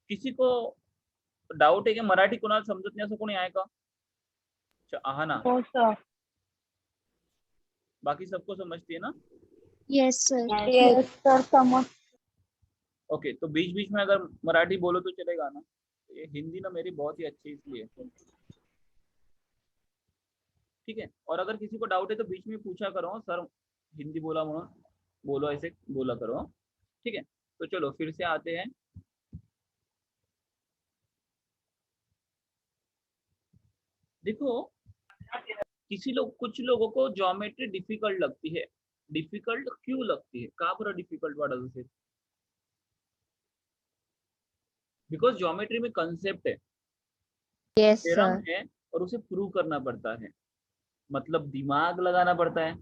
किसी को डाऊट आहे की मराठी कोणाला समजत नाही असं कोणी आहे का? आहा ना, हो सर. बाकी सबको समझती है ना? Yes sir. येस सर समझ. ओके, तो बीच बीच में अगर मराठी बोलो तो चलेगा ना? ये हिंदी ना मेरी बहुत ही अच्छी इसलिए, ठीक है। और अगर किसी को डाउट है तो बीच में पूछा करो, सर हिंदी बोला म्हणून बोलो, ऐसे बोला करो, ठीक है। तो चलो फिर से आते हैं। देखो कुछ लोगों को ज्योमेट्री डिफिकल्ट लगती है। डिफिकल्ट क्यों लगती है? का बरं डिफिकल्ट वाटत असेल? बिकॉज ज्योमेट्री में कंसेप्ट है, यस थ्योरम सर. है, और उसे प्रूव करना पड़ता है, मतलब दिमाग लगाना पड़ता है,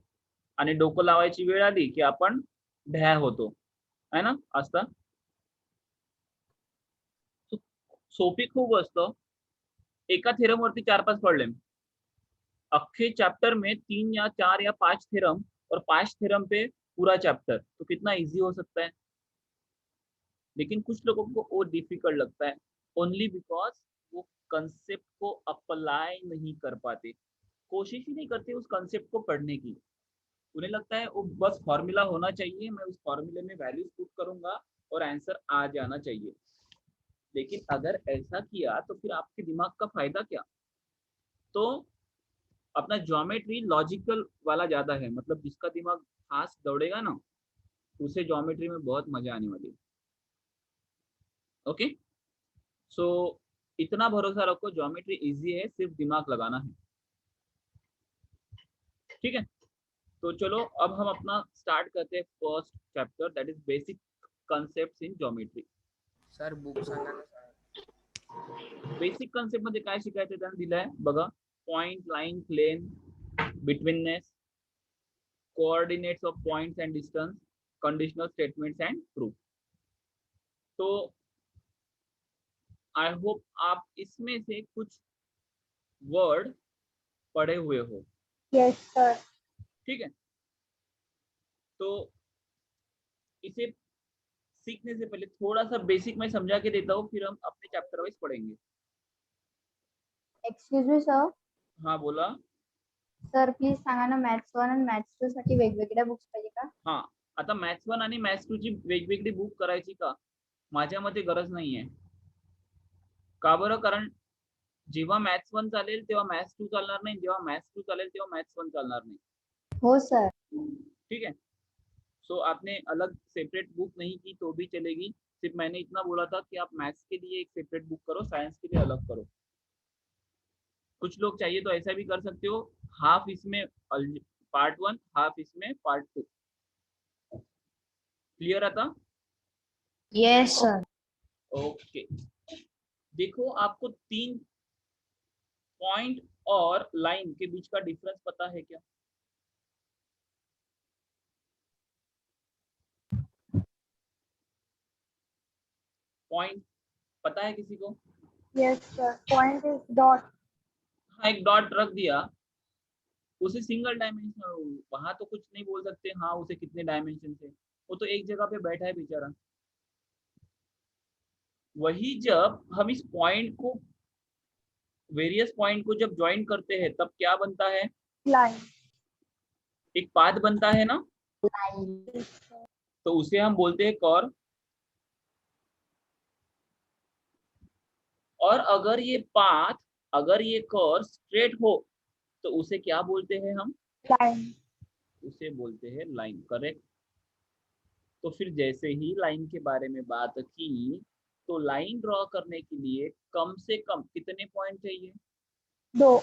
आणि डोकं लावायची वेळ आली की आपण ढ्या होतो, है ना? असतं. सोपी खूप असतं. एका थेरम वरती 4-5 प्रॉब्लेम, अख्खे चैप्टर में 3 या 4 या 5 थ्योरम, और 5 थ्योरम पे पूरा चैप्टर, तो कितना इजी हो सकता है। लेकिन कुछ लोगों को वो डिफिकल्ट लगता है, ओनली बिकॉज वो कंसेप्ट को अप्लाई नहीं कर पाते, कोशिश ही नहीं करते उस कंसेप्ट को पढ़ने की। उन्हें लगता है वो बस फॉर्मूला होना चाहिए, मैं उस फॉर्मूले में वैल्यूज पुट करूंगा और आंसर आ जाना चाहिए। लेकिन अगर ऐसा किया तो फिर आपके दिमाग का फायदा क्या? तो अपना ज्योमेट्री लॉजिकल वाला ज्यादा है, मतलब जिसका दिमाग फास्ट दौड़ेगा ना, उसे ज्योमेट्री में बहुत मजा आने वाली है। ओके, सो इतना भरोसा रखो, ज्योमेट्री इजी है, सिर्फ दिमाग लगाना है, ठीक है। तो चलो अब हम अपना स्टार्ट करते हैं first chapter, that is basic concepts in geometry. Sir book सांगा ना सर. बेसिक कॉन्सेप्ट मध्ये काय शिकायचं त्याने दिलंय बघा, point, line, plane, betweenness, coordinates of points and distance, conditional statements and proof. तो आई होप आप इसमें से कुछ वर्ड पढ़े हुए हो, येस सर. ठीक है। तो इसे सीखने से पहले थोड़ा सा बेसिक मैं समझा के देता हूँ, फिर हम अपने चैप्टर वाइज पढ़ेंगे। Excuse me sir. हाँ बोला। सर प्लीज सांगा ना, मॅथ्स 1 आणि मॅथ्स 2 साठी वेगवेगळ्या बुक्स पाहिजे का? हाँ, आता मॅथ्स 1 आणि मॅथ्स 2 ची वेगवेगळी बुक करायची का? माझ्या मते गरज नाहीये। का बरं? कारण जेव्हा मॅथ्स 1 चालेल तेव्हा मॅथ्स 2 चालणार नाही, जेव्हा मॅथ्स 2 चालेल तेव्हा मॅथ्स 1 चालणार नाही, हो सर. ठीक है। सो आपने अलग सेपरेट बुक नहीं की तो भी चलेगी, सिर्फ मैंने इतना बोला था कि आप मैथ्स के लिए एक सेपरेट बुक करो, साइंस के लिए अलग करो। कुछ लोग चाहिए तो ऐसा भी कर सकते हो, हाफ इसमें पार्ट 1, हाफ इसमें पार्ट 2। क्लियर आता? Yes sir. ओके, देखो आपको 3 पॉइंट और लाइन के बीच का डिफरेंस पता है क्या? पॉइंट पता है किसी को? Yes sir. Point is dot. हाँ, एक डॉट रख दिया, उसे सिंगल डायमेंशन, वहां तो कुछ नहीं बोल सकते हाँ उसे कितने डायमेंशन थे, वो तो एक जगह पे बैठा है बेचारा। वही जब हम इस पॉइंट को, वेरियस पॉइंट को जब ज्वाइन करते हैं तब क्या बनता है? लाइन. एक पाथ बनता है ना, लाइन. तो उसे हम बोलते हैं कर्व। और अगर ये पाथ, अगर ये कर्व स्ट्रेट हो तो उसे क्या बोलते हैं हम? लाइन. उसे बोलते हैं लाइन, करेक्ट। तो फिर जैसे ही लाइन के बारे में बात की, तो लाइन ड्रॉ करने के लिए कम से कम कितने पॉइंट चाहिए? 2.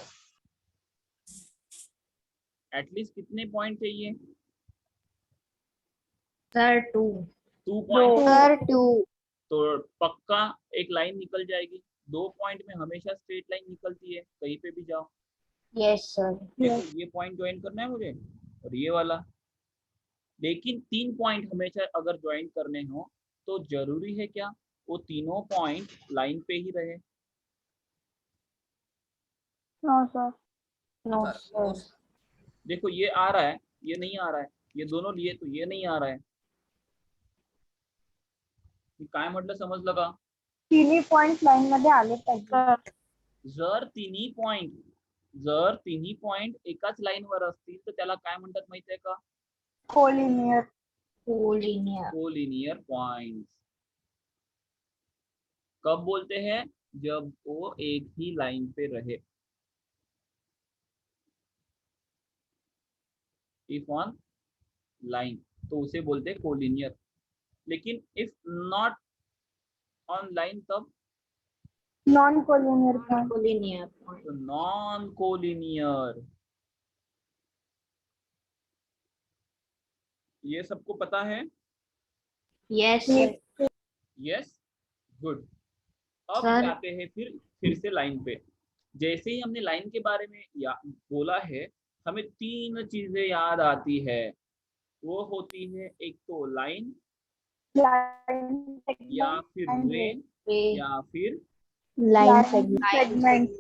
एटलीस्ट कितने पॉइंट चाहिए? सर 2. 2 पॉइंट। सर 2. तो पक्का एक लाइन निकल जाएगी। 2 पॉइंट में हमेशा स्ट्रेट लाइन निकलती है, कहीं पे भी जाओ। Yes sir. देखो ये पॉइंट ज्वाइन करना है मुझे, और ये वाला। लेकिन 3 पॉइंट हमेशा अगर ज्वाइन करने हो तो जरूरी है क्या वो तीनों पॉइंट लाइन पे ही रहे? No sir. No sir sir. देखो ये आ रहा है, ये नहीं आ रहा है, ये दोनों लिए तो ये नहीं आ रहा है, काय म्हटलं समजलं का? तिन्ही पॉइंट लाईन मध्ये आले पाहिजे. जर तिन्ही पॉइंट एकाच लाईन वर असतील तर त्याला काय म्हणतात माहिती आहे का? कोलिनियर. कोलिनियर. Collinear points. कब बोलते हैं? जब वो एक ही लाइन पे रहे. इफ ऑन लाइन तो उसे बोलते हैं कोलिनियर. लेकिन इफ नॉट ऑन लाइन तब non collinear point. Collinear point. तो नॉन कोलिनियर. ये सबको पता है? Yes sir. Yes, good. अब सर. जाते हैं फिर से लाइन पे. जैसे ही हमने लाइन के बारे में बोला है, हमें 3 चीजें याद आती है. वो होती है एक तो लाइन, या फिर रे, या फिर लाइन सेगमेंट.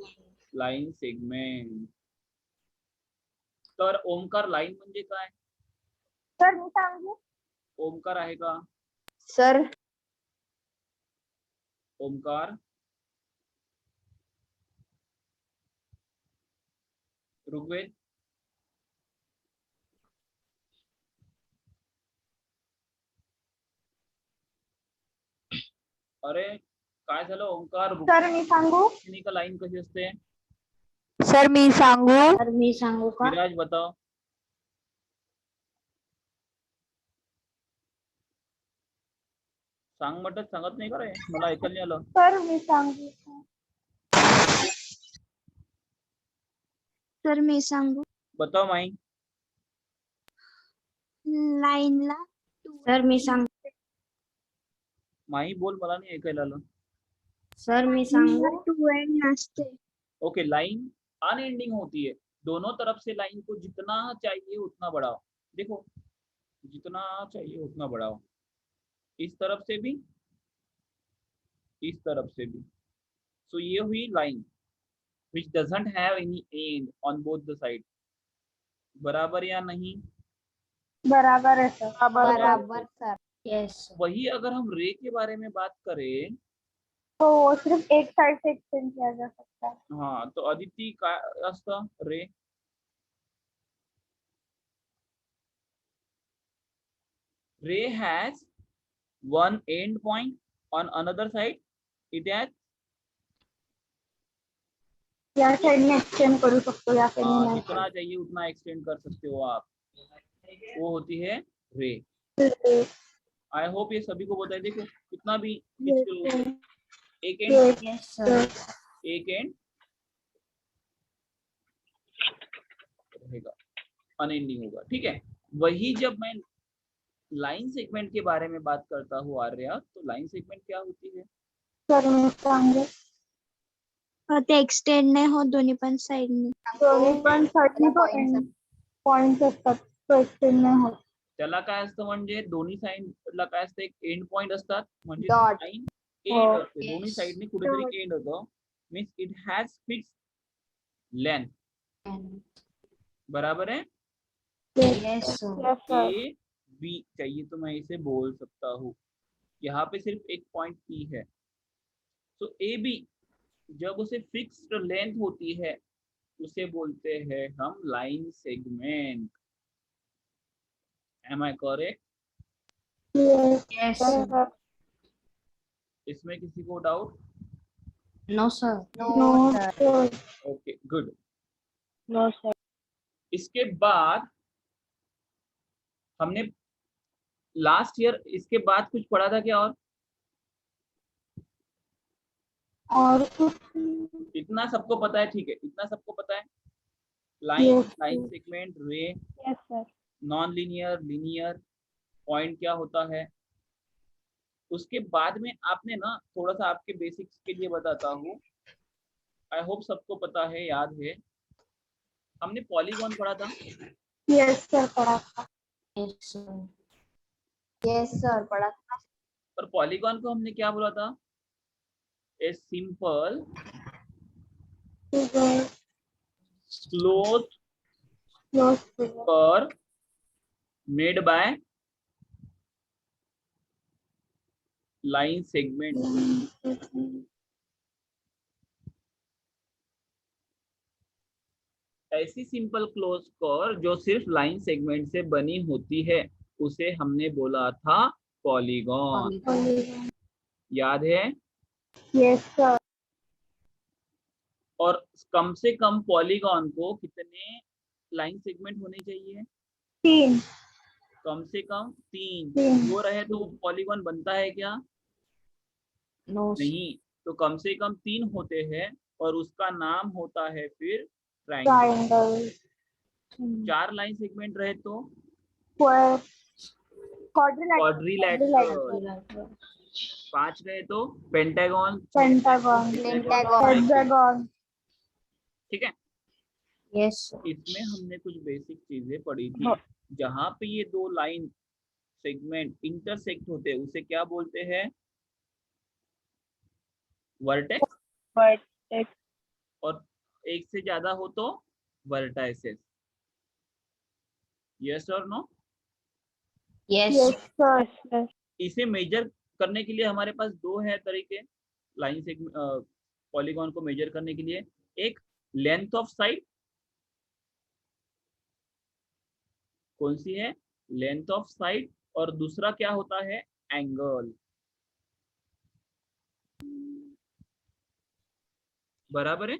Line segment. तर ओमकार लाइन म्हणजे काय? सर मी सांगू? ओमकार आहे का? सर ओमकार, ऋग्वेद, अरे काय झालं ओमकार? सर मी सांगू? का लाइन कशी असते? सर मी सांगू? सर मी सांगू का? विराज बताओ. सांग म्हटलं सांगत नाही का रे? मला ऐकायला नाही आलं. सर मी सांगू? सर मी सांगू? बताओ माई. लाईनला सर मी सांगू. माई बोल, मला नहीं ऐकायला आलं. सर मी सांगू. 2 एंड नसते. ओके, लाइन अनएंडिंग होती है. दोनों तरफ से लाइन को जितना चाहिए उतना बढ़ाओ. देखो, जितना चाहिए उतना बढ़ाओ. इस तरफ से भी, इस तरफ से भी. सो ये हुई line which doesn't have any end on both the side. बराबर या नहीं? बराबर है सर. बराबर सर. यस. वही अगर हम रे के बारे में बात करें, तो वो सिर्फ एक साइड से एक्सटेंड किया जा सकता है. हाँ, तो अदिती काय असतं रे? Ray has one end point, on another side it has या साइड में एक्सटेंड करू सकतो, या साइड में नहीं. जितना चाहिए उतना एक्सटेंड कर सकते हो आप. वो होती है रे. आई होप ये सभी को पता है. देखो कितना भी एक एंड, यस सर. एक एंड रहेगा, अनएंडिंग होगा. ठीक है. वही जब मैं लाइन सेगमेंट के बारे में बात करता हूँ आर्या, तो लाइन सेगमेंट क्या होती है? सर मी सांगू? ते एक्सटेंड नाही होत दोन्ही पण साइडने. दोन्ही पण साइडने तो एंड पॉइंट असतात, तो एक्सटेंड नाही होत. त्याला काय असतं म्हणजे दोन्ही साइडला काय असतं, एक एंड पॉइंट असतात. म्हणजे Dot. लाइन एंड असते, दोन्ही साइडने कुठेतरी एंड होतं. Means it has fix length. बराबर है? Yes sir. Yes sir. A B चाहिए तो मैं इसे बोल सकता हूँ. यहाँ पे सिर्फ एक पॉइंट पी है. तो ए बी जब उसे फिक्स्ड लेंथ होती है उसे बोलते हैं हम line segment. Am I correct? Yes sir. इसमें किसी को doubt? No sir. No sir. Okay, good. No sir. इसके बाद हमने लास्ट ईयर इसके बाद कुछ पढ़ा था क्या? और इतना सबको पता है? ठीक है, इतना सबको पता है. लाइन, लाइन सेगमेंट, रे, yes sir. Non linear, linear, point क्या होता है. उसके बाद में आपने ना थोड़ा सा आपके बेसिक्स के लिए बताता हूँ. आई होप सबको पता है, याद है. हमने पॉलीगॉन पढ़ा था. यस सर पढ़ा था. Yes sir. यस सर पढ़ा था. और पॉलीगॉन को हमने क्या बोला था? A simple closed curve made by line segment. ऐसी सिंपल क्लोज कर्व जो सिर्फ लाइन सेगमेंट से बनी होती है उसे हमने बोला था पॉलीगॉन। Polygon. याद है? Yes sir. और कम से कम पॉलीगॉन को कितने लाइन सेगमेंट होने चाहिए? 3। कम से कम 3। 3। वो रहे तो पॉलीगॉन बनता है क्या? No, sir. नहीं। तो कम से कम 3 होते हैं और उसका नाम होता है फिर ट्रायंगल। ट्रायंगल। 4 लाइन सेगमेंट रहे तो स्क्वायर। क्वाड्रिलैटरल। क्वाड्रिलैटरल। 5 रहे तो पेंटागन। पेंटागन। हेक्सागन। ठीक है। Yes, sir. इसमें हमने कुछ बेसिक चीजें पढ़ी थी। जहां पे ये दो लाइन सेगमेंट इंटरसेक्ट होते हैं उसे क्या बोलते हैं? वर्टेक्स। वर्टेक्स। और एक से ज्यादा हो तो वर्टाइसेस। यस और no? Yes, yes sir. Sir. इसे मेजर करने के लिए हमारे पास दो है तरीके लाइन सेगमेंट पॉलीगॉन को मेजर करने के लिए। एक लेंथ ऑफ साइड। कौन सी है? Length of side. और दूसरा क्या होता है? एंगल। बराबर है?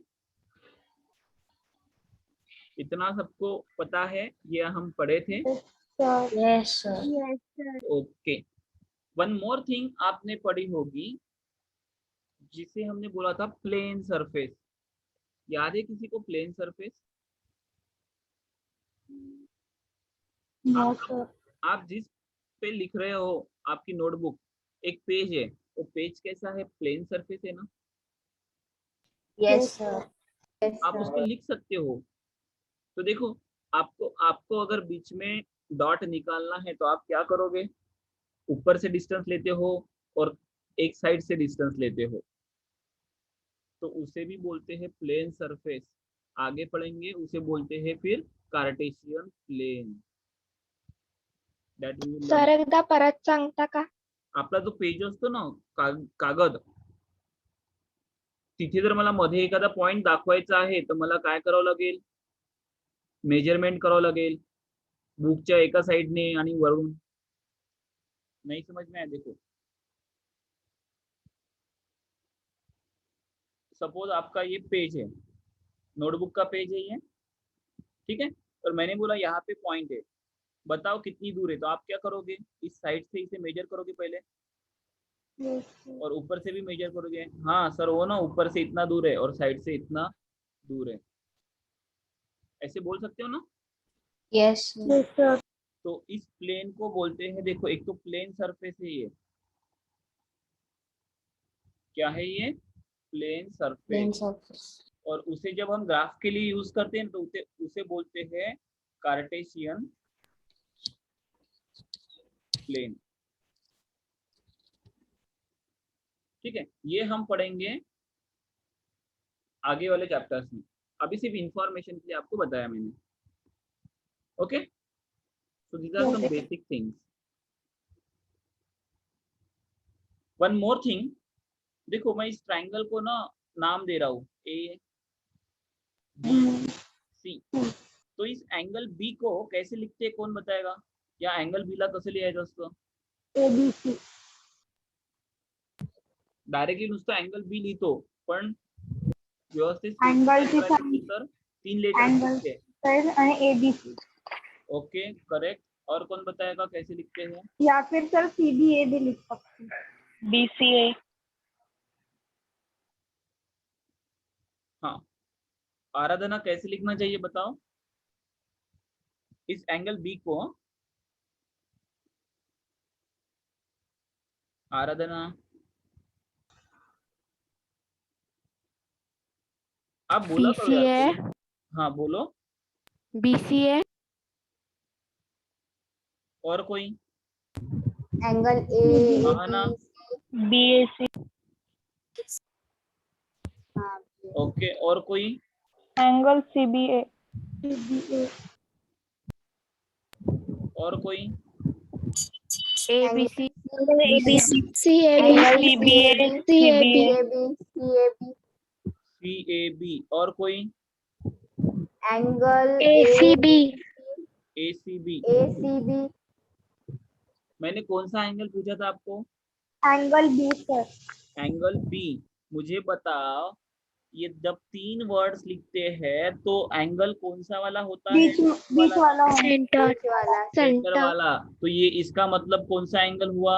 इतना सबको पता है? ये हम पढ़े थे। Sir. Yes, sir. Yes sir. Okay. One more thing आपने पढ़ी होगी जिसे हमने बोला था प्लेन सरफेस। याद है किसी को प्लेन सरफेस? No sir. आप जिस पे लिख रहे हो आपकी नोटबुक एक पेज है, वो पेज कैसा है? प्लेन सरफेस है ना? Yes, sir. आप उस पे लिख सकते हो। तो देखो, आपको आपको अगर बीच में डॉट निकालना है तो आप क्या करोगे? ऊपर से डिस्टेंस लेते हो और एक साइड से डिस्टेंस लेते हो, तो उसे भी बोलते हैं प्लेन सरफेस। आगे पढ़ेंगे उसे बोलते हैं फिर Cartesian plane. That we will learn. एकदा परत सांगता का? आपला जो पेज असतो ना कागद, तिथे जर मला मध्ये एखादा पॉइंट दाखवायचा आहे तर मला काय करावं लागेल? मेजरमेंट करावं लागेल बुकच्या एका साइडने आणि वरून। नहीं समझ में आया? देखो, सपोज आपका ये पेज है, नोटबुक का पेज है ये, ठीक है। और मैंने बोला यहाँ पे पॉइंट है, बताओ कितनी दूर है? तो आप क्या करोगे? इस साइड से इसे मेजर करोगे पहले और ऊपर से भी मेजर करोगे। हाँ सर, वो ना ऊपर से इतना दूर है और साइड से इतना दूर है, ऐसे बोल सकते हो ना? Yes, sir. Yes sir. तो इस प्लेन को बोलते हैं, देखो एक तो प्लेन सरफेस है ये, क्या है ये? Plane Plane surface. surface. और उसे जब हम ग्राफ के लिए यूज करते हैं तो उसे बोलते हैं कार्टेशियन प्लेन। ठीक है, ये हम पढ़ेंगे आगे वाले चैप्टर्स में। अभी सिर्फ इंफॉर्मेशन के लिए आपको बताया मैंने। Okay, so these are some basic things. One more thing, देखो मैं इस ट्रायंगल को ना नाम दे रहा हूँ ए बी सी। तो इस एंगल बी को कैसे लिखते हैं कौन बताएगा? या एंगल बी ला कसं लिहायचं असतं? ABC। डायरेक्टली नुसतं एंगल बी लिहितो, पण व्यवस्थित Angle ची तर 3 लेटर Angle लिखते हैं। साइड आणि ABC। Okay correct. और कौन बताएगा कैसे लिखते हैं? या फिर सर CBA भी लिख सकते हैं। BCA। हाँ, आराधना कैसे लिखना चाहिए बताओ इस एंगल बी को? आराधना आप बोला करो यार। BCA। हाँ बोलो। BCA। और कोई? एंगल हाँ ना। BAC। ओके, और कोई? Angle CBA। CBA। और कोई? ABC, CAB और कोई एंगल ACB। ACB, मैंने कौन सा एंगल पूछा था आपको? Angle B sir. Angle B। मुझे बताओ, ये जब 3 वर्ड्स लिखते हैं तो एंगल कौन सा वाला होता है? बीच वाला सेंटर सेंटर वाला। तो ये इसका मतलब कौन सा एंगल हुआ?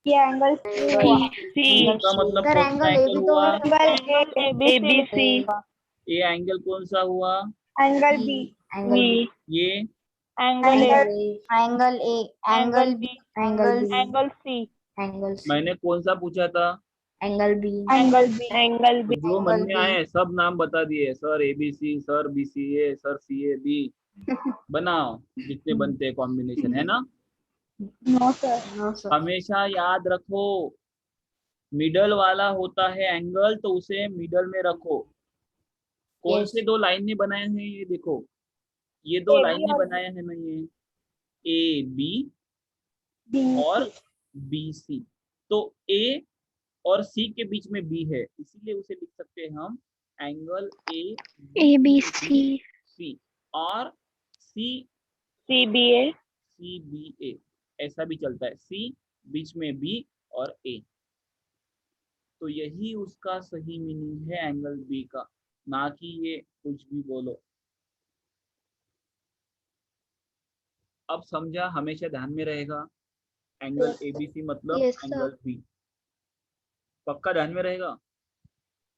ये एंगल इसका मतलब सर, कौन सा एंगल एंगल AB तो हुआ? ABC, ये एंगल कौन सा हुआ? एंगल B, ये angle A, angle B, angle C, angle C, मैंने कौन सा पूछा था? angle B, एंगल B, तो जो मन angle में B, आए सब नाम बता दिए, sir ABC, sir BCA, sir CAB। बनाओ जितने बनते हैं कॉम्बिनेशन, है ना? No sir. no sir, हमेशा याद रखो, मिडल वाला होता है एंगल तो उसे मिडल में रखो। कौन Yes. से 2 लाइन में बनाए हैं ये देखो, ये 2 लाइन में बनाए हैं ना, ये AB और BC। तो A और C के बीच में B है, इसीलिए उसे लिख सकते हैं हम एंगल ABC ABC और CBA, CBA। ऐसा भी चलता है, C बीच में B और A। तो यही उसका सही मीनिंग है एंगल B का, ना कि ये कुछ भी बोलो। अब समझा? हमेशा ध्यान में रहेगा एंगल ABC मतलब Yes, sir. Angle B। पक्का ध्यान में रहेगा?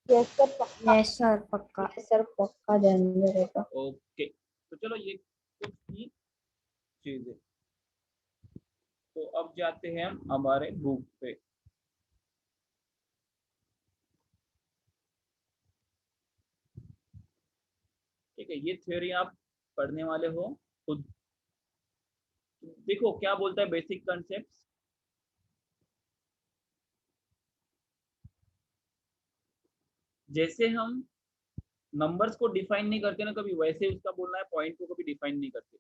यस सर पक्का। yes sir, पक्का, यस सर पक्का ध्यान में रहेगा। ओके, तो चलो ये कुछ ही चीजें। तो अब जाते हैं हम हमारे बुक पे। ठीक है, ये थ्योरी आप पढ़ने वाले हो खुद। देखो क्या बोलता है बेसिक कॉन्सेप्ट। जैसे हम नंबर्स को डिफाइन नहीं करते ना कभी, वैसे उसका बोलना है पॉइंट को कभी डिफाइन नहीं करते,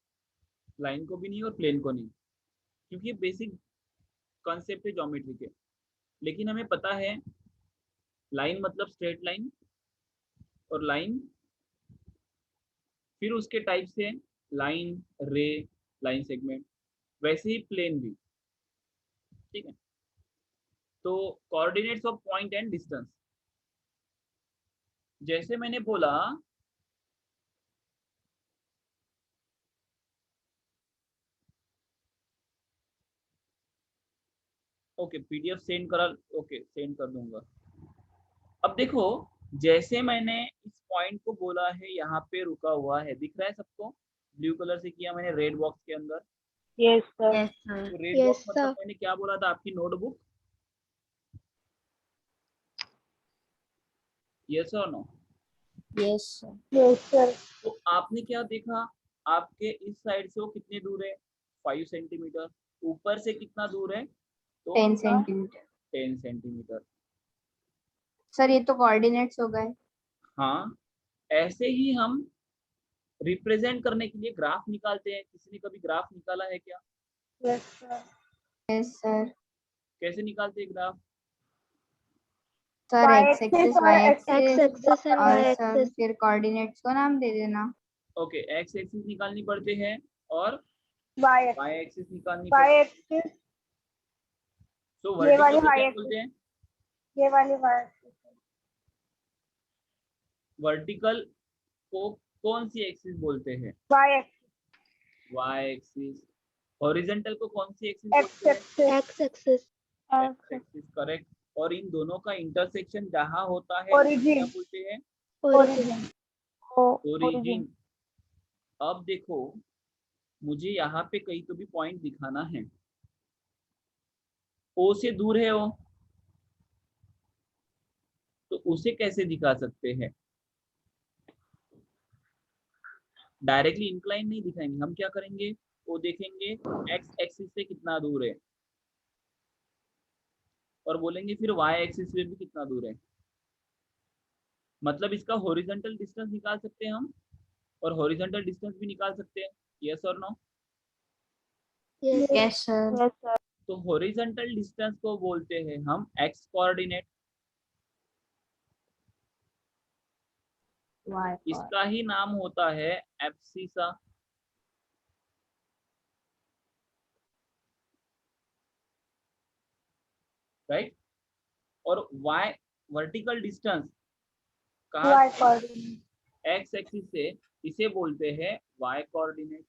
लाइन को भी नहीं और प्लेन को नहीं, क्योंकि बेसिक कॉन्सेप्ट है ज्योमेट्री के। लेकिन हमें पता है लाइन मतलब स्ट्रेट लाइन, और लाइन फिर उसके टाइप से लाइन, रे, लाइन सेगमेंट, वैसे ही प्लेन भी। ठीक है, तो coordinates of point and distance, जैसे मैंने बोला ओके पीडीएफ सेंड करा, ओके सेंड कर दूंगा। अब देखो, जैसे मैंने इस पॉइंट को बोला है यहाँ पे रुका हुआ है, दिख रहा है सबको? ब्लू कलर से किया मैंने रेड बॉक्स के अंदर। Yes sir. yes sir, तो रेड Yes, बॉक्स मतलब sir. मैंने क्या बोला था, आपकी नोटबुक? यस और no? yes sir, yes sir. तो आपने क्या देखा, आपके इस साइड से वो कितने दूर है? 5 सेंटीमीटर। ऊपर से कितना दूर है? तो 10 सेंटीमीटर। 10 सेंटीमीटर। सर ये तो कोऑर्डिनेट्स हो गए। हाँ, ऐसे ही हम रिप्रेजेंट करने के लिए ग्राफ निकालते हैं। किसी ने कभी ग्राफ निकाला है क्या? Yes sir. Yes sir. कैसे निकालते हैं graph? Sir X axis Y X axis and और Y सर axis. फिर कोऑर्डिनेट्स को नाम दे देना। ओके, एक्स एक्सिस निकालनी पड़ते हैं और वाई वाई एक्सिस निकालनी पड़ती है। एक्सिस, तो ये वाली वर्टिकल को y क्या axis। बोलते हैं? ये वाली वाई वर्टिकल को कौन सी एक्सिस बोलते हैं? एक्सिस। Y axis. हॉरिजॉन्टल को कौन सी एक्सिस एक्स बोलते हैं? Axis. X axis. X axis, correct. और इन दोनों का इंटरसेक्शन जहां होता है Origin. क्या बोलते हैं? Origin. ओरिजिन। अब देखो, मुझे यहाँ पे कहीं तो भी पॉइंट दिखाना है। ओ से दूर है वो, तो उसे कैसे दिखा सकते हैं? डायरेक्टली इंक्लाइन नहीं दिखाएंगे, हम क्या करेंगे, वो देखेंगे एक्स एक्सिस से कितना दूर है, और बोलेंगे फिर वाई एक्सिस से भी कितना दूर है। मतलब इसका हॉरिजॉन्टल डिस्टेंस निकाल सकते हैं हम, और हॉरिजॉन्टल डिस्टेंस भी निकाल सकते हैं। यस और नो? Yes. yes sir, तो हॉरिजॉन्टल डिस्टेंस को बोलते हैं हम एक्स कोऑर्डिनेट। Y इसका ही नाम होता है एब्सिसा। राइट। और वाई वर्टिकल डिस्टेंस कहा Y कोऑर्डिनेट। एक्स एक्सिस से, इसे बोलते हैं वाई कोऑर्डिनेट।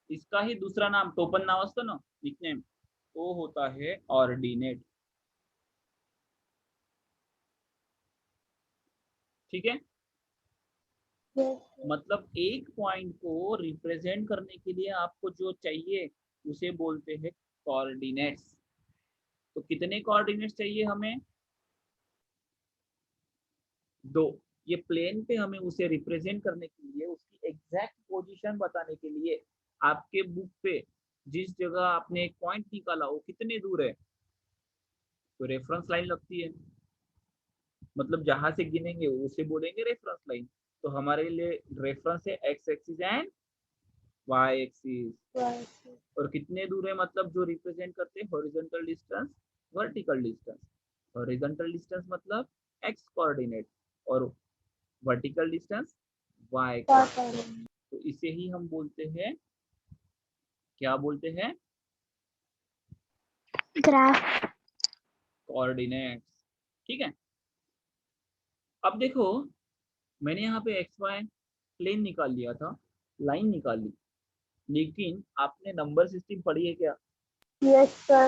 इसका ही दूसरा नाम टोपन नाव असतं ना, निकनेम, तो होता है ऑर्डिनेट। ठीक है। Yes. मतलब एक पॉइंट को रिप्रेजेंट करने के लिए आपको जो चाहिए उसे बोलते हैं कोऑर्डिनेट्स। तो कितने कोऑर्डिनेट्स चाहिए हमें? 2। ये प्लेन पे हमें उसे रिप्रेजेंट करने के लिए, उसकी एग्जैक्ट पोजीशन बताने के लिए आपके बुक पे जिस जगह आपने एक पॉइंट निकाला वो कितने दूर है, तो रेफरेंस लाइन लगती है। मतलब जहां से गिनेंगे उसे बोलेंगे रेफरेंस लाइन। तो हमारे लिए रेफरेंस है X axis and Y axis. और कितने दूर है, मतलब जो रिप्रेजेंट करते हैं horizontal distance, vertical distance. Horizontal distance मतलब एक्स कोऑर्डिनेट और वर्टिकल डिस्टेंस वाई कोऑर्डिनेट। तो इसे ही हम बोलते हैं, क्या बोलते हैं? ग्राफ। कोऑर्डिनेट्स। ठीक है। अब देखो, मैंने यहाँ पे एक्स वाई प्लेन निकाल लिया था, लाइन निकाल ली, लेकिन आपने नंबर सिस्टम पढ़ी है क्या? Yes, sir.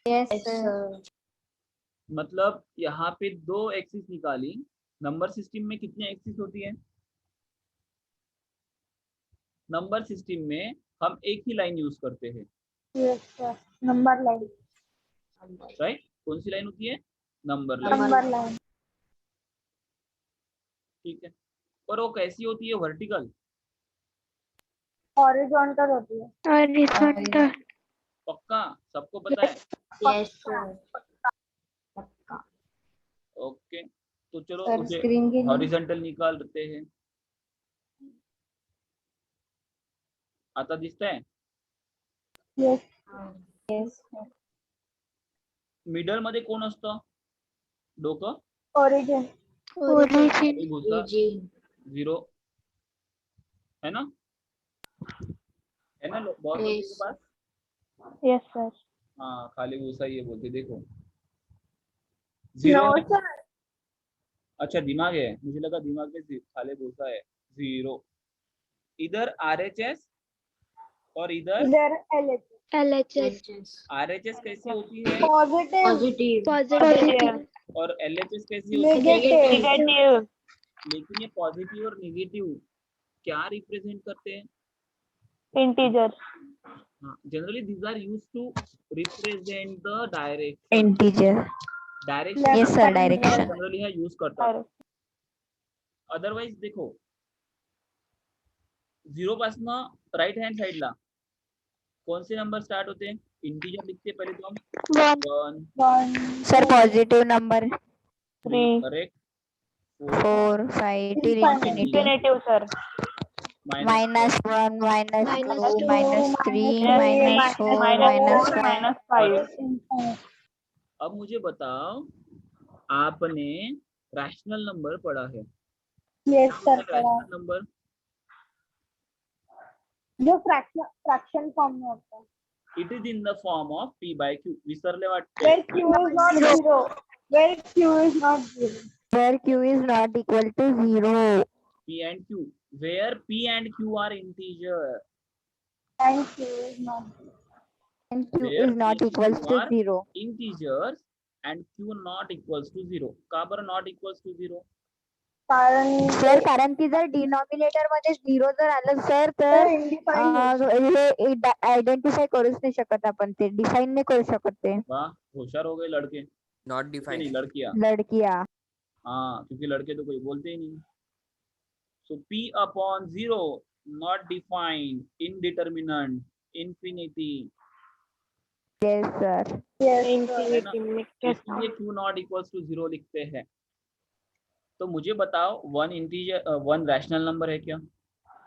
Yes, Yes, sir. sir. मतलब यहाँ पे 2 एक्सिस निकाली, नंबर सिस्टम में कितने एक्सिस होती है? नंबर सिस्टम में हम एक ही लाइन यूज करते हैं। Yes, sir. Number line. Right. कौन सी लाइन होती है? Number line. Number Number line. ठीक है। और वो कैसी होती है? वर्टिकल। Horizontal होती है। हॉरिजॉन्टल। पक्का सबको पता है? Yes, sir. पक्का। ओके, तो चलो Sir, उसे screen की नहीं। हॉरिजॉन्टल निकालते हैं। आता दिसता है? Yes. Yes, sir. मिडल मध्ये कोण असतं? डोकं, Origin. ओरिजिन। खाली भुसा, Origin. 0 है ना? है ना बहुत लोगों के Yes. पास? Yes, sir. हाँ, खाली भूसा ये बोलते, देखो 0 No, है। sir. अच्छा दिमाग है, मुझे लगा दिमाग में खाली भूसा है। 0 इधर RHS और इधर इधर LH. LHS। LHS. RHS कैसी होती है Positive. Positive. पॉजिटिव। और LHS कैसी होती है? Negative. लेकिन ये पॉजिटिव और निगेटिव क्या रिप्रेजेंट करते हैं? Integer. हाँ, generally these are used to represent the direction. Integer. Direction Yes, sir, direction. Generally हा यूज करतात। अदरवाइज देखो 0 पासन राइट हैंड साइडला कौन से नंबर स्टार्ट होते हैं? इंटीजर लिखते पहले तो हम 1 Sir, positive number 3 correct, 4 4 5 till infinity. infinitive, sir. Minus 1 minus Minus 2 2, minus 3 minus minus 4 minus 5. -5. अब मुझे बताओ, आपने रैशनल नंबर पढ़ा है? Yes, sir. रैशनल नंबर जो फ्रैक्शन फॉर्म में होता है। It is in the form of p by q. विसरले वाटते? Where Q is not zero. Where Q is not zero. Where q is not equal to 0. p and q, where p and q are integer, And Q is not zero. And q where is not p and equals q to are 0. integers and q not equals to 0. का बरं not equals to 0? कारण sir कारण की जर denominator मध्ये 0 जर आलं sir तर इंडिफाइंड हे आयडेंटिफाय करूच नाही शकत आपण, ते डिफाइन नाही करू शकत ते. वाह, होशियार हो गए लड़के। Not नहीं defined. लड़कियां। लड़कियां. हाँ, क्योंकि लड़के तो कोई बोलते ही नहीं। So p upon 0 not defined, indeterminate, infinity, Yes sir. Yes है ना? इसलिए q not equals to 0 लिखते हैं। तो मुझे बताओ 1 इंटीजर 1 रैशनल नंबर है क्या?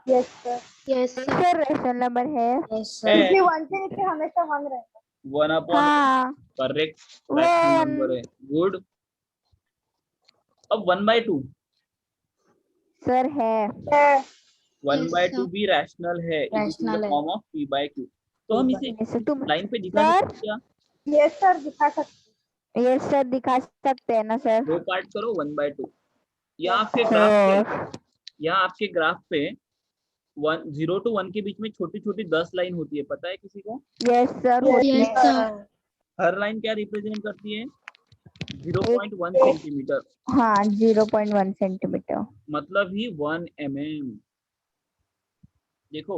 Yes sir. Yes sir. Sir rational number है। यस है। सर। क्योंकि 1 से नीचे हमेशा 1 रहेगा। 1/1 हाँ करेक्ट रैशनल वन नंबर है। गुड। अब 1/2 सर है। 1/2 भी रैशनल है। It is in the Rational है। Form of p/q। तो हम इसे यस सर तुम लाइन पे दिखा सर सकते हैं क्या? यस सर दिखा सकते। यस सर दिखा सकते हैं ना सर। दो पार्ट करो 1/2 या आपके तो ग्राफ पे, या आपके ग्राफ पे 0 to 1 के बीच में छोटी छोटी 10 लाइन होती है, पता है किसी को? यस सर होती यस है। सर। हर लाइन क्या रिप्रेजेंट करती है? 0.1 एक- सेंटीमीटर, हाँ 0.1 सेंटीमीटर। मतलब ही 1 mm। देखो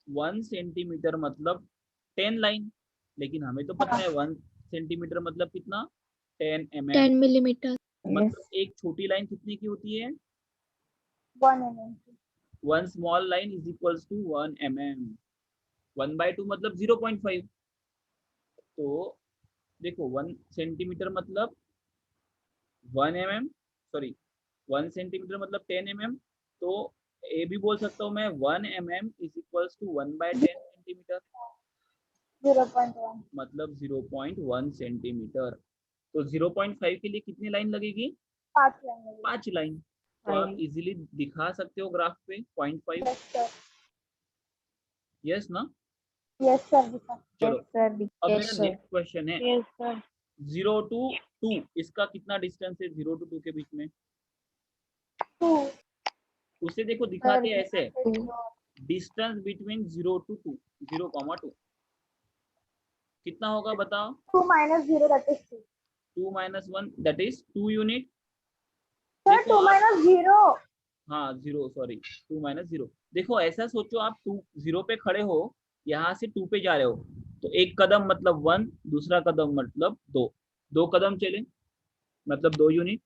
1 सेंटीमीटर मतलब 10 लाइन, लेकिन हमें तो पता है 1 सेंटीमीटर मतलब कितना? 10 mm। 10 millimeter. मतलब यस एक छोटी लाइन कितने की होती है? 1 mm। 1 small line is equals to 1 mm। 1/2 मतलब 0.5। तो देखो 1 सेंटीमीटर मतलब 1 mm, सॉरी 1 सेंटीमीटर मतलब 10 mm। तो ये भी बोल सकता हूँ मैं 1 mm is equals to 1/10 centimetre, 0.1। मतलब 0.1 सेंटीमीटर। तो 0.5 के लिए कितनी लाइन लगेगी? 5 लाइन। 5 लाइन। तो आप इजीली दिखा सकते हो ग्राफ पे 0.5। Yes sir. यस ना? यस सर दिखा। चलो यस सर अब Yes, मेरा sir. नेक्स्ट क्वेश्चन है यस सर। 0 to 2, इसका कितना डिस्टेंस है 0 to 2 के बीच में? 2 उसे देखो दिखाते हैं ऐसे, डिस्टेंस बिटवीन 0 to 2, 0,2 कितना होगा बताओ? 2 - 0 that is 2। 2 - 1 that is 2 unit. Sir देखो 2 आप, - 0। हाँ 0 सॉरी 2 - 0। देखो ऐसा सोचो, आप 2 0 पे खड़े हो, यहाँ से 2 पे जा रहे हो, तो एक कदम मतलब 1, दूसरा कदम मतलब 2, 2 कदम चले मतलब 2 यूनिट।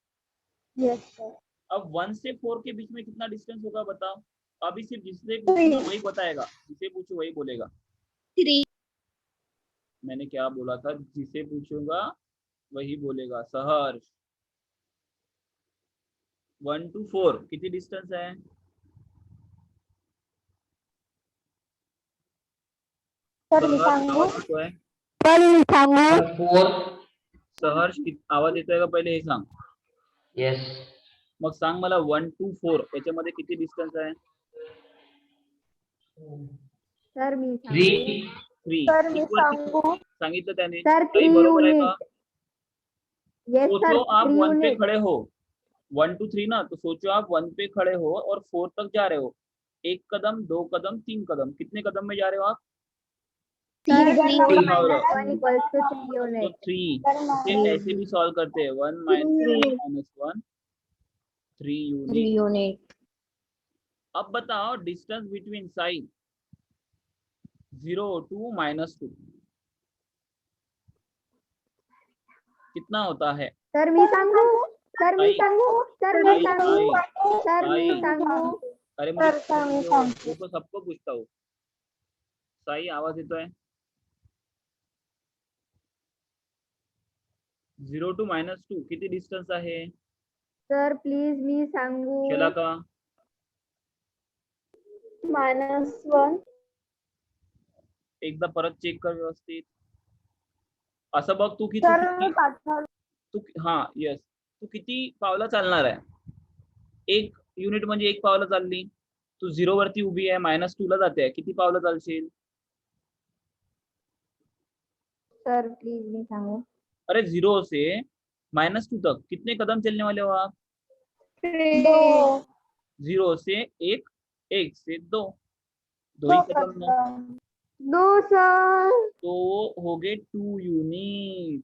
Yes sir. अब 1 से 4 के बीच में कितना डिस्टेंस होगा बताओ? अभी सिर्फ जिससे पूछूंगा वही बताएगा, जिसे पूछो वही बोलेगा। 3. मैंने क्या बोला था? जिसे पूछूंगा वही बोलेगा। सहर्ष 1 to 4 कितनी डिस्टेंस है? सर सहर्ष सांगू। आवाज येतो आहे? पर मी सांगू 4. सहर्ष आवाज येतोय का पहिले हे सांग. Yes. मग सांग मला 1 to 4 याच्यामध्ये किती डिस्टन्स आहे? सर मी 3. 3 सर मी इक्वल सांगू। सांगितलं त्याने. सर काही 3 बरोबर आहे का? यूनिट। यस सर सोचो आप 3 1 पे यूनिट। खड़े हो, 1 to 3 ना, तो सोचो आप 1 पे खड़े हो और 4 तक जा रहे हो, एक कदम, 2 कदम, 3 कदम, कितने कदम में जा रहे हो आप? सर 3. 3 3 माइनस और 1 इक्वल्स टू 3 तो यूनिट। 3 सर इसे ऐसे भी सॉल्व करते हैं 1 - 1 3 3 यूनिट। unit. अब बताओ डिस्टेंस बिटवीन साइड 0 to -2 कितना होता है? सर मी सांगू सर मी आई सांगू सर मी आई सांगू आई सर मी आई सांगू। अरे मुझे सर सांगू वो तो सबको पूछता हूँ। साई आवाज येतोय? 0 to -2 किती डिस्टन्स आहे? सर प्लीज मी सांगू केला का? -1। एकदा परत चेक कर व्यवस्थित. असं बघ तू की सर मी पाठवलं। तू हा यस, तू किती पावलं चालणार आहे? 1 युनिट म्हणजे 1 पावलं चालली. तू 0 वरती उभी आहे, -2 ला जाते, किती पावलं चालशील? सर प्लीज मी सांगू अरे 0 से -2 तक कितने कदम चलने वाले हो आप? 2 0 से 1, 1 से 2, 2 ही कदम ना, कदम। 2 सर। तो हो गए 2 यूनिट।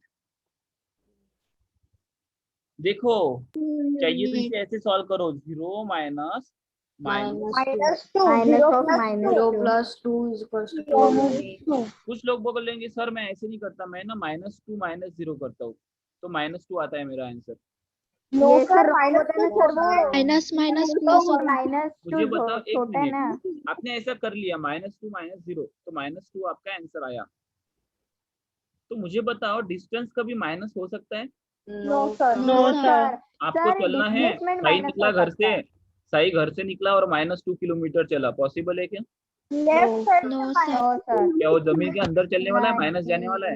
देखो चाहिए तो इसे ऐसे सॉल्व करो, 0 minus Minus -2 minus 0 of + minus 0 2 plus 2 is equals to 2 unit. 2। कुछ लोग बोलेंगे सर मैं ऐसे नहीं करता, मैं ना -2 -0 करता हूँ, तो -2 आता है मेरा आंसर। नो ये सर सर होता है ना सर वो माइनस माइनस तो प्लस होता है. माइनस मुझे 2 बताओ एक छोटा है ना। मिनट, आपने ऐसा कर लिया -2 -0, तो -2 आपका आंसर आया। तो मुझे बताओ डिस्टेंस कभी माइनस हो सकता है? No sir. No no sir. Sir आपको सर चलना है, डिस्प्लेसमेंट साई माइनस निकला हो घर सकता से, है। साई घर से निकला और -2 किलोमीटर चला, पॉसिबल है क्या? लेफ्ट साइड नो में सर। नो सर, क्या वो जमीन के अंदर चलने वाला है, माइनस जाने वाला है?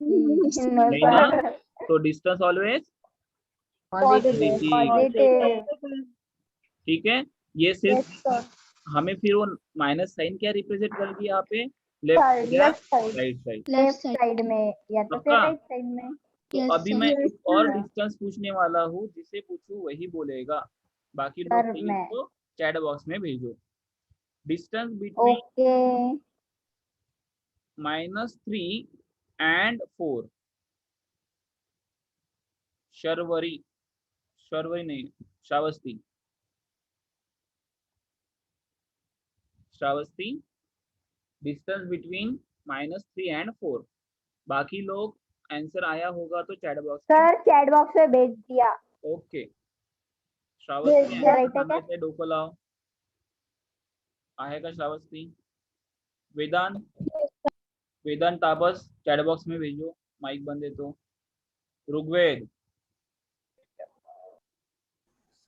नहीं, नो नहीं ना, सर, तो डिस्टेंस ऑलवेज पॉजिटिव पॉजिटिव। ठीक है, ये यस सिर्फ सर हमें फिर वो माइनस साइन क्या रिप्रेजेंट करेगी यहाँ पे, लेफ्ट या left side right side? Left left side. Side में या तो फिर पक्का? राइट साइड में। तो यस अभी सर। मैं Yes, एक और sir. डिस्टेंस पूछने वाला हूँ, जिसे पूछूं वही बोलेगा, बाकी लोग सर चाहिए मैं तो चैट बॉक्स में भेजो। Distance between okay -3 and 4। Sharvari, Sharvari नहीं, Shravasti, Shravasti, distance between -3 and 4। बाकी लोग आंसर आया होगा तो चैट बॉक्स में। सर चैट बॉक्स में भेज दिया। ओके, श्रावस्ती दिया आंसर right है क्या? सांगायचंय, डोकं लाव। आहे का श्रावस्ती? वेदांत, वेदांत तापस चैट बॉक्स में भेजो, माइक बंद है तो। ऋग्वेद,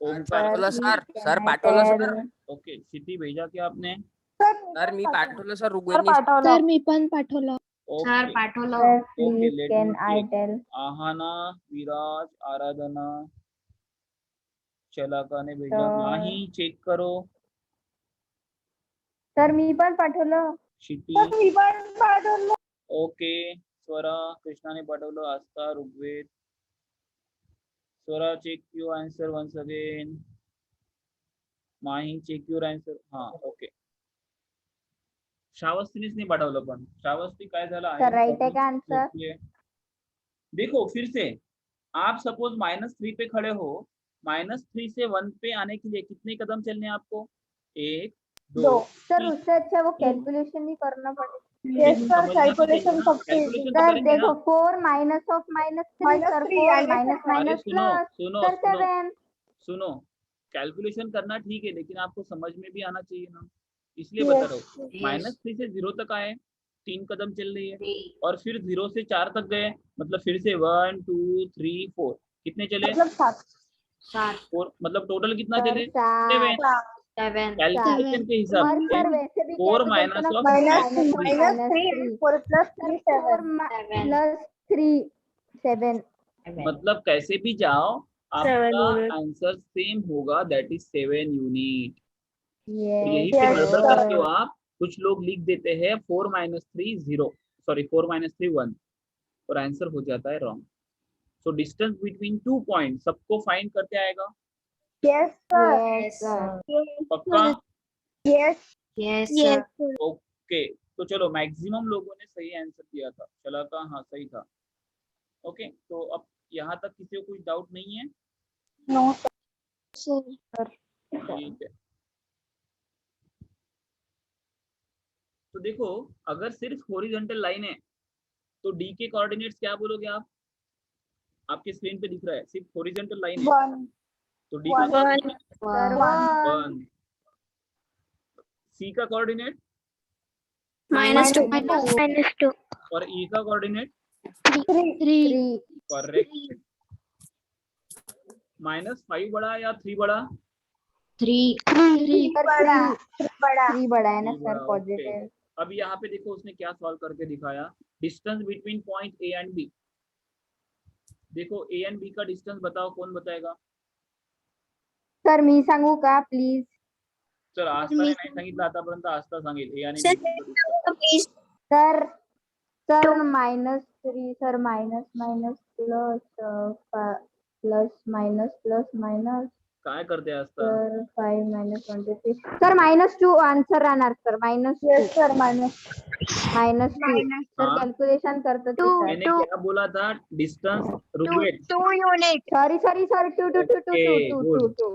ओमकार, पाठवलं sir, please sir can I पाठवलं सर, tell? ओके, क्षिति भेजा क्या आपने? सर मी पाठवलं सर, सर ऋग्वेदनी पाठवलं सर मी पण पाठवलं. Okay Sir, okay, please let can me I check. tell? Aahana, Viraj, Aradhana, Shalaka ने भेजा, तर- माही चेक करो, सर मी पण पाठवलं. क्षिति, सर मी पण पाठवलं ओके, स्वरा, कृष्णाने पाठवलं, Aastha, Rigved, Swara check your answer once again, Mahi check your answer, हाँ ओके। श्रावस्तीनेच नाही पाठवलं, पण श्रावस्ती काय झालं आहे सर राइट है problem? का आंसर? झोपली आहे। देखो फिर से, आप सपोज -3 पे खड़े हो, -3 से 1 पे आने के लिए कितने कदम चलने हैं आपको? 1 2 दो सर उससे अच्छा वो कैलकुलेशन ही करना पड़ेगा. यस सर कैलकुलेशन सबसे कैलकुलेशन तो सर करेंगे देखो ना। 4 माइनस ऑफ -3 Minus सर 3 4 आणि माइनस seven. अरे माइनस सुनो प्लस सुनो सर सुनो 7. सुनो, कैलकुलेशन करना ठीक है, लेकिन आपको समझ में भी आना चाहिए ना, इसलिए Yes. बता रहा हूँ। -3 से 0 तक आए, 3 कदम चल रही है, और फिर 0 से 4 तक गए, मतलब फिर से 1 2 3 4, कितने चले? मतलब 7 4, मतलब टोटल कितना सर चले? 7. 7। कैलकुलेशन के हिसाब और से सर वैसे भी 4 calculation minus of of -3 4 plus 3 7 plus 3 7. मतलब कैसे भी जाओ, 7 आपका unit. आंसर सेम होगा, दैट इज 7 यूनिट। तो यही Yes, पे Yes, गड़बड़ sir. करते हो आप। कुछ लोग लिख देते हैं 4 - 3 0, सॉरी 4 - 3 1, और आंसर हो जाता है wrong. So distance between 2 point सबको फाइंड करते आएगा, Yes sir. yes sir. पक्का? Yes. Yes, ओके, तो चलो मैक्सिमम लोगों ने सही आंसर दिया था, चला था, हाँ सही था। ओके, तो अब यहाँ तक किसी को कुछ डाउट नहीं है? No sir. sir. ठीक है, तो देखो अगर सिर्फ हॉरिजॉन्टल लाइन है तो डी के कोऑर्डिनेट्स क्या बोलोगे आप? आपके स्क्रीन पे दिख रहा है, सिर्फ हॉरिजॉन्टल लाइन है, 1 तो डी का One. कोऑर्डिनेट सर 1 1, सी का कोऑर्डिनेट -2 और ई का कोऑर्डिनेट 3 3 करेक्ट। -5 बड़ा या 3 बड़ा? 3 बड़ा 3 बड़ा है ना 3 सर, बड़ा, पॉजिटिव. ओके। अब यहाँ पे देखो उसने क्या सॉल्व करके दिखाया, distance between point A and B. देखो ए एंड बी का डिस्टेंस बताओ, कौन बताएगा? सर मी सांगू का प्लीज? चल आस्थाने नाही सांगितलं आतापर्यंत, आस्था सांगेल ए आणि बी चा distance. Sir sir -3 sir minus minus plus minus plus minus काय करते आस्था? सर 5 - 23 सर -2 आन्सर राहणार sir -2. Yes sir minus -2 sir हाँ। कैलकुलेशन करतो ते सर. मैंने क्या बोला था? डिस्टेंस ऋग्वेद, sorry sorry sir 2 2 2 2 Okay, 2 good. 2 2.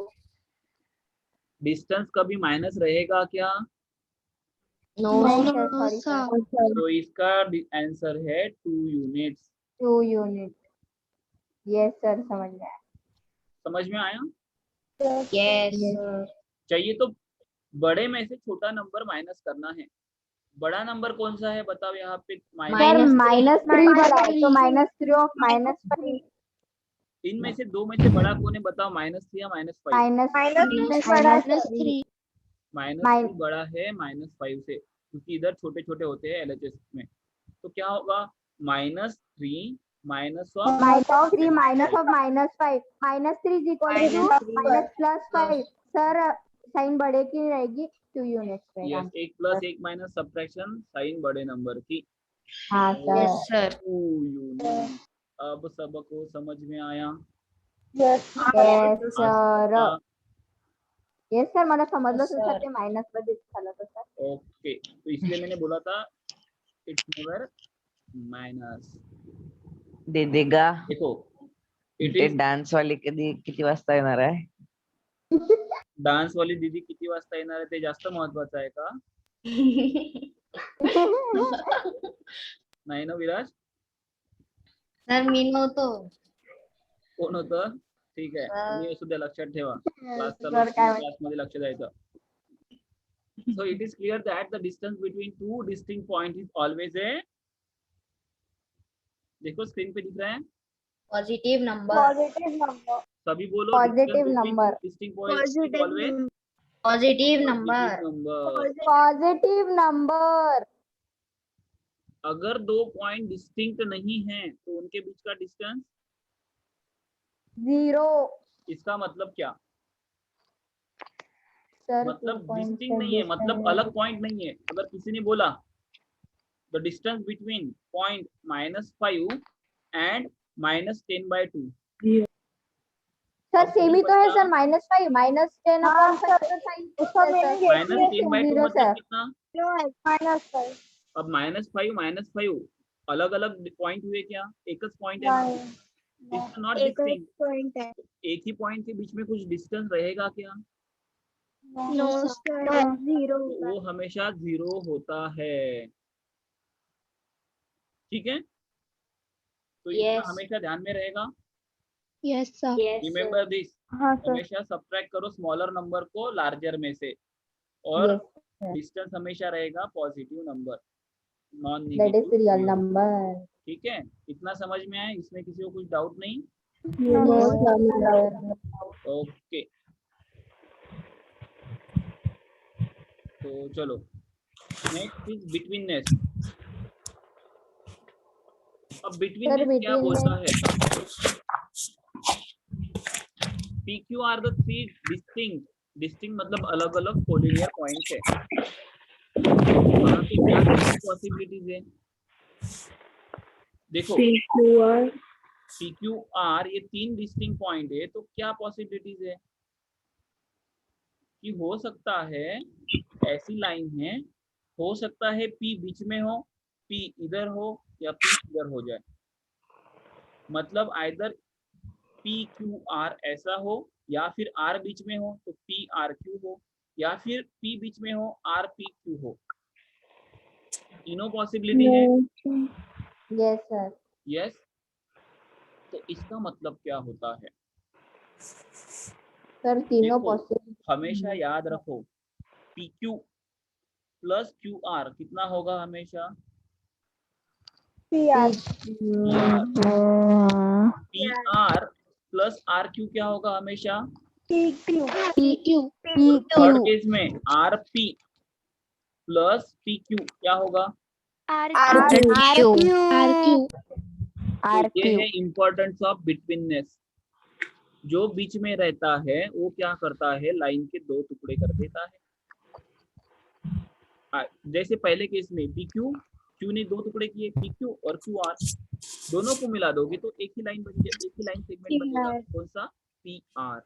Distance कभी माइनस रहेगा क्या? नहीं सर सॉरी सर तो इसका आंसर है 2 यूनिट्स। 2 यूनिट. यस सर समझ में आया. समझ में आया? Yes. चाहिए तो बड़े में से छोटा नंबर माइनस करना है। बड़ा नंबर कौन सा है बताओ यहाँ पे? सर -3 बड़ा है तो -3 ऑफ -3. इनमें से दो में से बड़ा कौन है बताओ, -3 या -5? -3 -3 बड़ा है -5 से, क्योंकि इधर छोटे छोटे होते हैं LHS में। तो क्या होगा, -3 minus of -3 minus of -5 -3 is equal to minus plus 5 sir sign बड़े की रहेगी 2 यूनिट्स पे यस, 1 + 1 माइनस सब्ट्रैक्शन साइन बड़े नंबर की हाँ यस सर सर 2 यूनिट। अब सबको समझ में आया? यस सर अच्छा, येस सर मला समजलं सर ते मायनस मध्ये झालं तसं ओके, तो इसलिए मैंने बोला था इट्स नेवर माइनस। दीदीगा देखो इट ते इज, डान्स वाली कधी किती वाजता येणार आहे? डान्स वाली दीदी किती वाजता येणार आहे ते जास्त महत्वाचं आहे का? नाही ना विराज? सर मी नव्हतो. कोण होतं? ठीक आहे, तुम्ही सुद्धा लक्षात ठेवा, क्लास चालू सर काय क्लासमध्ये लक्ष द्यायचं. So it is clear that the distance between two distinct points is always a, देखो स्क्रीन पे दिख रहा है, पॉझिटिव्ह नंबर. सभी बोलो, Positive number. distinct points is always positive number. Positive number अगर दो पॉइंट डिस्टिंक्ट नहीं है तो उनके बीच का डिस्टेंस 0 इसका मतलब क्या? सर मतलब डिस्टिंक्ट नहीं है, मतलब अलग पॉइंट नहीं है। अगर किसी ने बोला the distance between point -5 and -10/2, sir same ही तो है सर -5 -10 अपन -10/2 मतलब कितना? -5 अब -5 अलग अलग पॉइंट हुए क्या? एक पॉइंट है, इट्स नॉट डिस्टिंक्ट। पॉइंट है एक ही पॉइंट के बीच में कुछ डिस्टेंस रहेगा क्या? नो सर 0 तो वो हमेशा 0 होता है, ठीक है? तो इसका Yes. हमेशा ध्यान में रहेगा। यस सर रिमेम्बर दिस, हाँ सर हमेशा सब्ट्रैक्ट करो स्मॉलर नंबर को लार्जर में से, और Yes, डिस्टेंस हमेशा रहेगा positive number, non that is real negative. Number ठीक है, इतना समझ में आया? इसमें किसी को कुछ डाउट नहीं? ओके, तो चलो नेक्स्ट इज बिटवीननेस। अब बिटवीननेस क्या बोलता है? PQ आर द 3 डिस्टिंक्ट मतलब अलग अलग कोलिनियर पॉइंट्स है। वहाँ पे क्या पॉसिबिलिटीज है? देखो PQR ये 3 डिस्टिंक्ट पॉइंट है, तो क्या पॉसिबिलिटीज है कि हो सकता है ऐसी लाइन है, हो सकता है P बीच में हो, P इधर हो या P इधर हो जाए। मतलब आइदर PQR ऐसा हो, या फिर R बीच में हो तो PRQ हो, या फिर P बीच में हो RPQ हो। तीनों पॉसिबिलिटी है। यस सर यस, तो इसका मतलब क्या होता है? सर तीनों देखो, पॉसिबल हमेशा याद रखो PQ प्लस QR कितना होगा हमेशा? PR प्लस RQ क्या होगा हमेशा? PQ थर्ड केस में RP प्लस PQ क्या होगा? RQ तो ये है इम्पोर्टेंस ऑफ बिटवीननेस। जो बीच में रहता है वो क्या करता है, लाइन के 2 टुकड़े कर देता है। जैसे पहले केस में PQ, Q ने 2 टुकड़े किए, PQ और QR, दोनों को मिला दोगे तो एक ही लाइन बन जाए, एक ही लाइन सेगमेंट बनेगा, कौन सा? PR।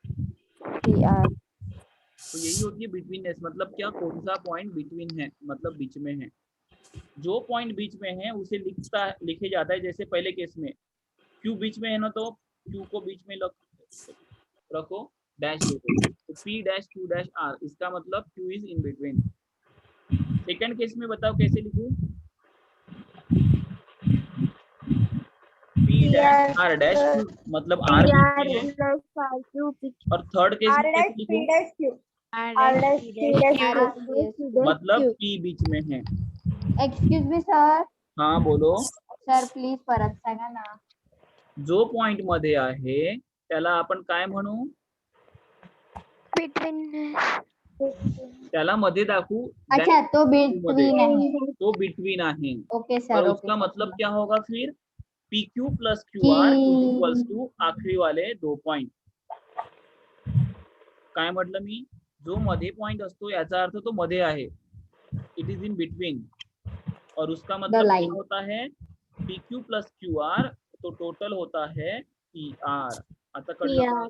तो यही होती है बिटवीननेस, मतलब क्या, कौन सा पॉइंट बिटवीन है, मतलब बीच में है। जो पॉइंट बीच में है उसे लिखे जाता है, जैसे पहले केस में Q बीच में है ना, तो Q को बीच में रखो, डैश देखो, तो P'Q', इसका मतलब Q is in between. Second case में बताओ कैसे लिखूं? P'(R') मतलब R बीच में है। और थर्ड केस में कैसे लिखूं? मतलब P बीच में है। एक्सक्यूज मी सर हाँ बोलो। सर प्लीज परत सांगा ना जो पॉइंट मध्ये आहे त्याला आपण काय म्हणू? बिटवीन त्याला मध्ये दाखवू अच्छा तो बिटवीन है. तो बिटवीन आहे. ओके तो सर. उसका मतलब क्या होगा फिर? PQ प्लस QR कि- इक्वल्स टू आखरी वाले 2 पॉइंट. काय म्हटलं मी? जो मध्ये पॉइंट असतो याचा अर्थ तो मध्ये आहे. It is in between. और उसका मतलब क्या line. होता है? PQ प्लस QR तो टोटल होता है PR. आता कळलं का?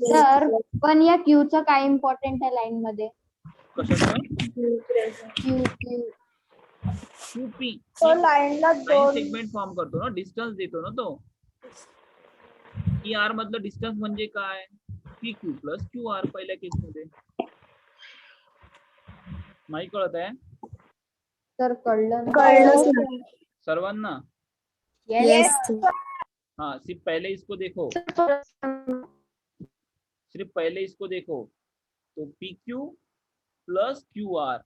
सर पण या क्यूचं काय इम्पॉर्टंट आहे लाईन मध्ये? कशाचं? Q Q QP line line segment form करतो ना, डिस्टन्स देतो ना तो. PR मधलं डिस्टन्स म्हणजे काय? PQ प्लस QR पहिल्या केस मध्ये. नाही कळत आहे सर कळलं सर्वांना? येस हाँ, सिर्फ पहले इसको देखो, सिर्फ पहले इसको देखो. तो PQ प्लस QR,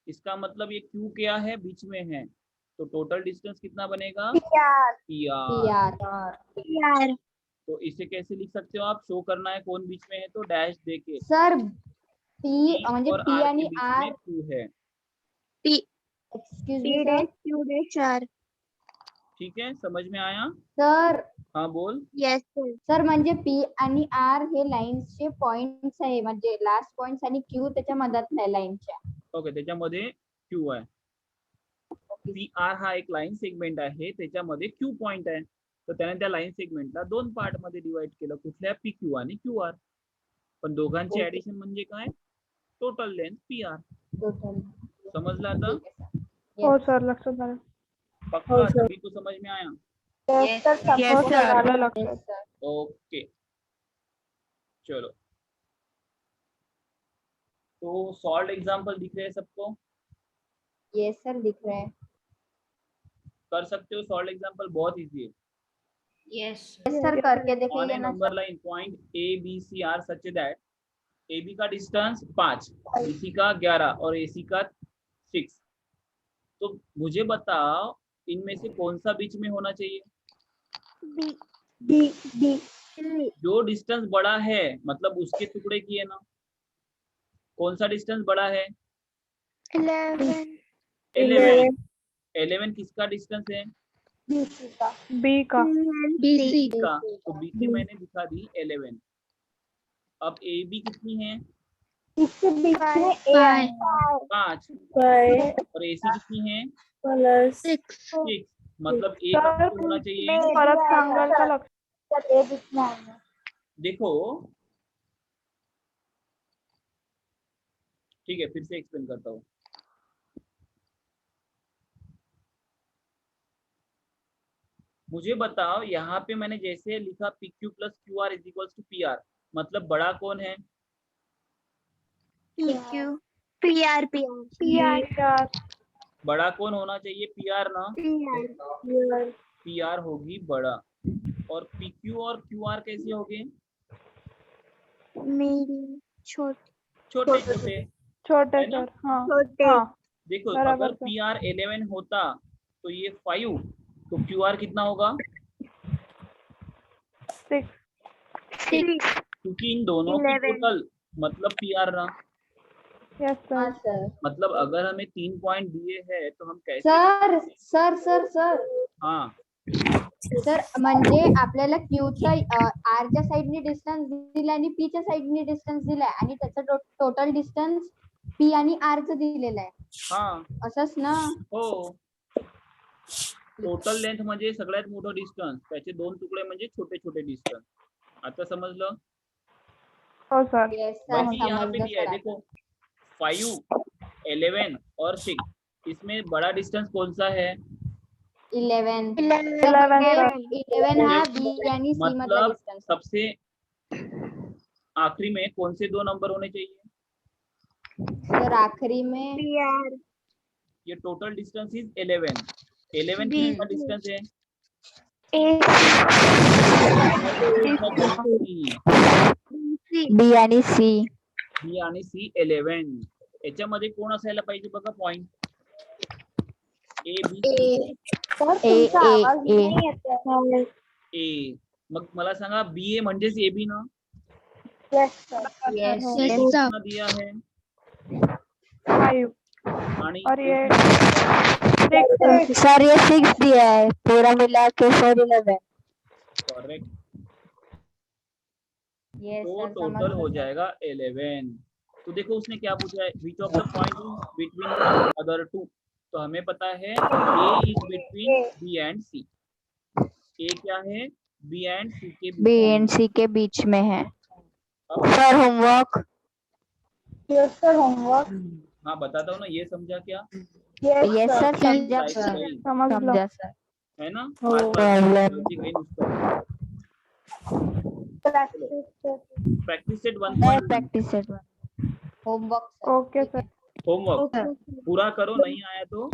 इसका मतलब ये Q क्या है? बीच में है, तो टोटल डिस्टेंस कितना बनेगा? PR. यार तो इसे कैसे लिख सकते हो आप? शो करना है कौन बीच में है तो डैश देके. सर पी P म्हणजे और पी R के आणि बीच आर में Q है. Excuse me sir. Q dash R. ठीक है, समझ में आया? सर हाँ बोल. यस सर म्हणजे पी आणि आर हे लाईन्सचे पॉइंट्स आहे, म्हणजे लास्ट पॉइंट्स आणि क्यू त्याच्या मधातल्या लाईनच्या. ओके, त्याच्यामध्ये Q आहे. PR हा एक लाईन सेगमेंट आहे, त्याच्यामध्ये Q पॉइंट आहे. तर त्याने त्या लाईन सेगमेंटला 2 पार्ट मध्ये डिवाइड केलं. कुठल्या? PQ आणि QR. पण दोघांचे Okay. ऍडिशन म्हणजे काय? Total length PR. टोटल. समजलं आता? हो सर लक्षात आलं. पक्का सभी को समझ में आया? Yes sir. आलं लक्षात. ओके चलो. तो सॉल्व एग्जांपल दिख रहे हैं सबको? यस सर दिख रहा है. कर सकते हो सॉल्व एग्जांपल, बहुत इजी है. Yes. यस सर करके ऑन देखिए ए ना number sir. Line point ABC are such that AB का डिस्टेंस 5, BC का 11 और AC का 6. तो मुझे बताओ इनमें से कौन सा बीच में होना चाहिए? जो डिस्टेंस बड़ा है, मतलब उसके टुकड़े किए ना. कौन सा डिस्टेंस बड़ा है? 11 किसका डिस्टेंस है? बी का. बीसी का. तो BC मैंने दिखा दी 11. अब AB कितनी है? 5. और AC कितनी है? 6. मतलब A का सर कितना होना चाहिए? परत सांगाल का? लक्षात. देखो ठीक है, फिर से एक्सप्लेन करता हूँ. मुझे बताओ यहाँ पे मैंने जैसे लिखा PQ plus QR is equals to PR, मतलब बड़ा कौन है? पीक्यू पीआर पीआर बड़ा कौन होना चाहिए? PR ना. PR होगी बड़ा. और PQ और QR कैसे होंगे? मेरी छोटे छोटे छोटे. छोटे है ना? सर. हाँ छोटे हाँ. देखो बराबर अगर सर. PR 11 होता तो ये 5, तो QR कितना होगा? 6. क्योंकि इन दोनों की 11. टोटल मतलब PR ना. यस हाँ सर. सर. मतलब अगर हमें 3 पॉइंट दिए हैं तो हम कैसे? सर सर सर सर हाँ सर म्हणजे आपल्याला क्यूचा आरच्या साइडने डिस्टन्स दिला आणि पीच्या साइडने डिस्टन्स दिलाय आणि त्याचा टोटल डिस्टन्स पी आणि आरचं दिलेलं आहे. हाँ असंच ना. हो. टोटल लेंथ म्हणजे सगळ्यात मोठं डिस्टन्स, त्याचे 2 तुकडे म्हणजे छोटे छोटे डिस्टन्स. आता समजलं? हो सर. येस सर वही यहाँ पे समजलं दिया है, सर. देखो 5, 11 और 6. इसमें बड़ा डिस्टेंस कौन सा है? 11 11 हा बी आणि सी मधला मतलब डिस्टन्स. सबसे आखिरी में कौन से 2 नंबर होने चाहिए? सर आखिरी में पीआर ये टोटल डिस्टेंस इज 11. 11 बी. किसका डिस्टेंस है? बी आणि सी. B आणि C 11. याच्यामध्ये कोण असायला पाहिजे बघा पॉइंट? A B C. ए. मग मला सांगा बी ए म्हणजेच ए बी ना. Yes, Yes, ए sir. कितना दिया है 5 आणि और ये A कितना दिया है? 6 सर ये 6 दिया है पूरा मिला के 411 करेक्ट. येस तो सर टोटल हो जाएगा 11. तो देखो उसने क्या पूछा है, which of the point between other two. तो हमें पता है A is between B and C. A क्या है, बी एंड सी के बीच बी में एंड है. सी के बीच में है. अब सर होमवर्क हाँ बताता हूँ ना, ये समझा क्या? येस सर समझा Right sir. नहीं, समझ लो समझा सर. है ना. हो. लॉजिक आहे नुसतं. Practice set 1.1 practice set homework okay sir. Homework पूरा करो, नहीं आया तो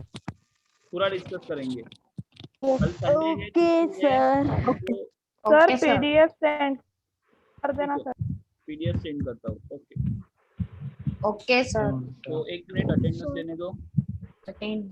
पूरा डिस्कस करेंगे. कल संडे है, छुट्टी है, तो sir Okay, sir. PDF send कर देना सर. पीडीएफ सेंड करता हूँ. ओके. Okay, sir. तो 1 मिनट अटेंडेंस लेने दो. Attend.